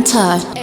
Everyone touch.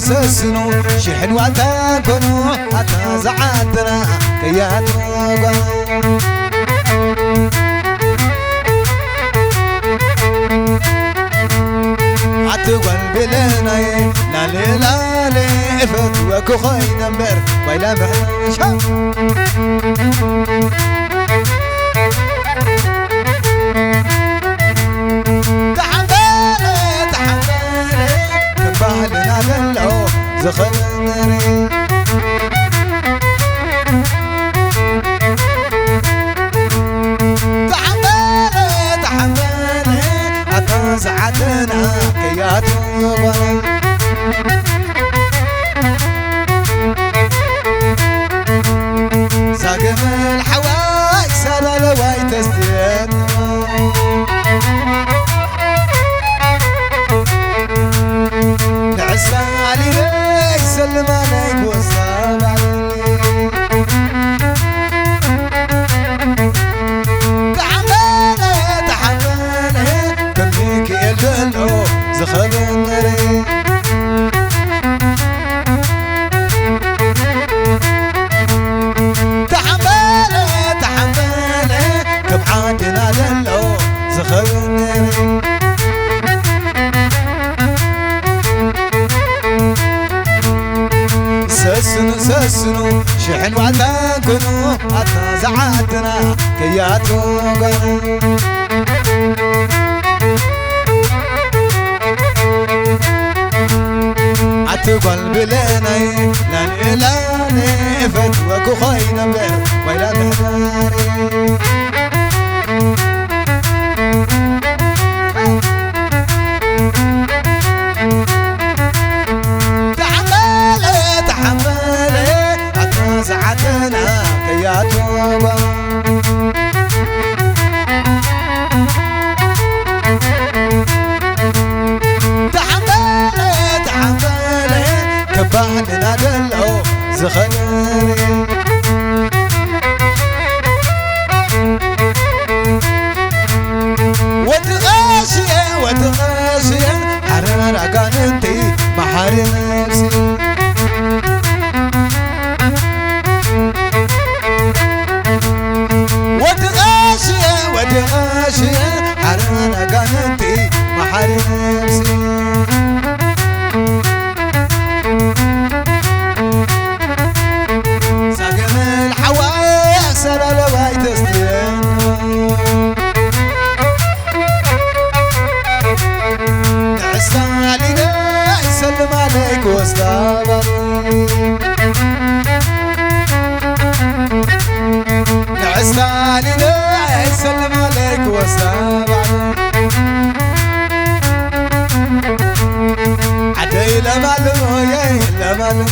سسنو شحن وتكونو حتى زعتنا كياتو عتقول بلناي لا لا لا فتوك خاين امبر ويلا محشا بالنا دلعو زخمري تحملي حتى ساعتنا كياتو ساقم الحواي سالا لواي تستينو علي سلم عليك وصاب علي تحملي كميك يدلو زخبنري تحملي كبعادنا دلو زخبنري سسنو شحن وعتاكنو حتى زعتنا كياتو عتقول بليني لان إلاني فتوك خاين امبر ويلا محتاري ساعتنا كياتو تحملي كبعدنا دلعو زخنري وتغاشية حرر عقانتي محاري نفسي وتغاشية حرر عقانتي محاري نفسي ساقم الحوايا سلا لواي تستينو عسالي يسلم عليك واستغفر عسالي يسلم عليك واستغفر عدي لمالو يا لمالو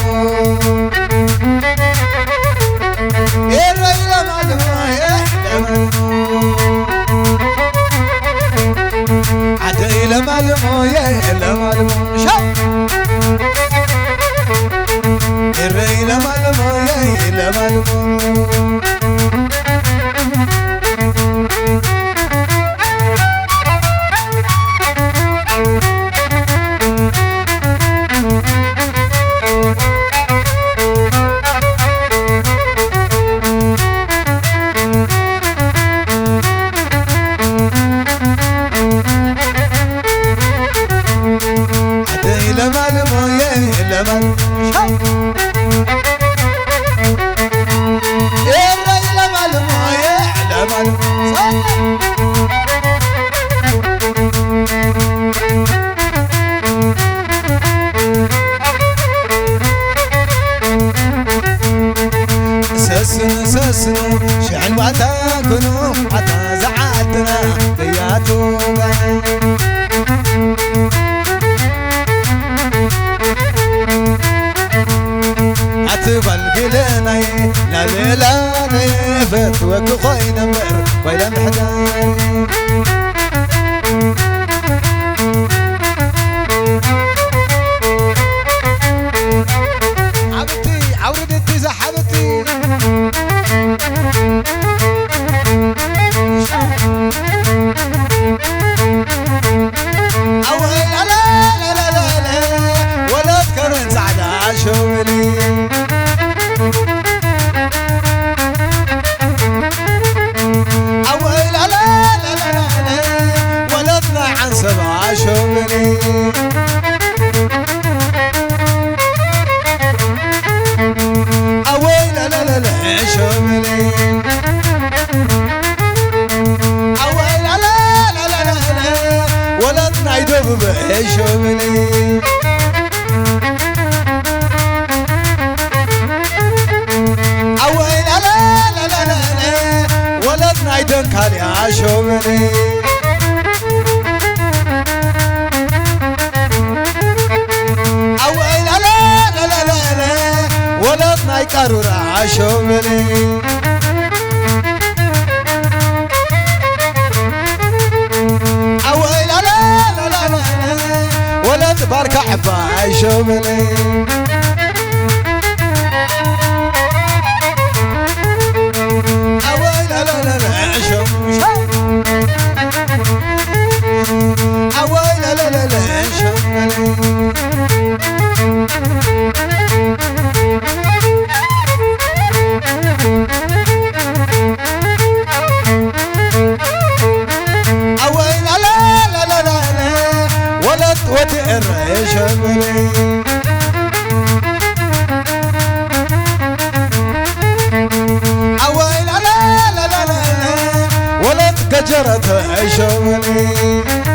يا لمالو يا لمالو عدي لمالو يا لمالو الري لمالو يا لمالو عدي لمالو يا لمالو عشوبني أوي لا لا لا لا عشوبني أوي لا لا لا لا لا ولا تنعيدو بعشوبني أوي لا لا لا لا لا ولا تنعيدو كالي عشوبني ناي كارورا عشومني أوي لا لا لا لا لا ولا تبارك حبا عشومني أوي لا لا لا لا عشومني أوي لا لا لا لا عشومني وتقر عشوبني أوي لا لا لا لا لا ولا تقجرت عشوبني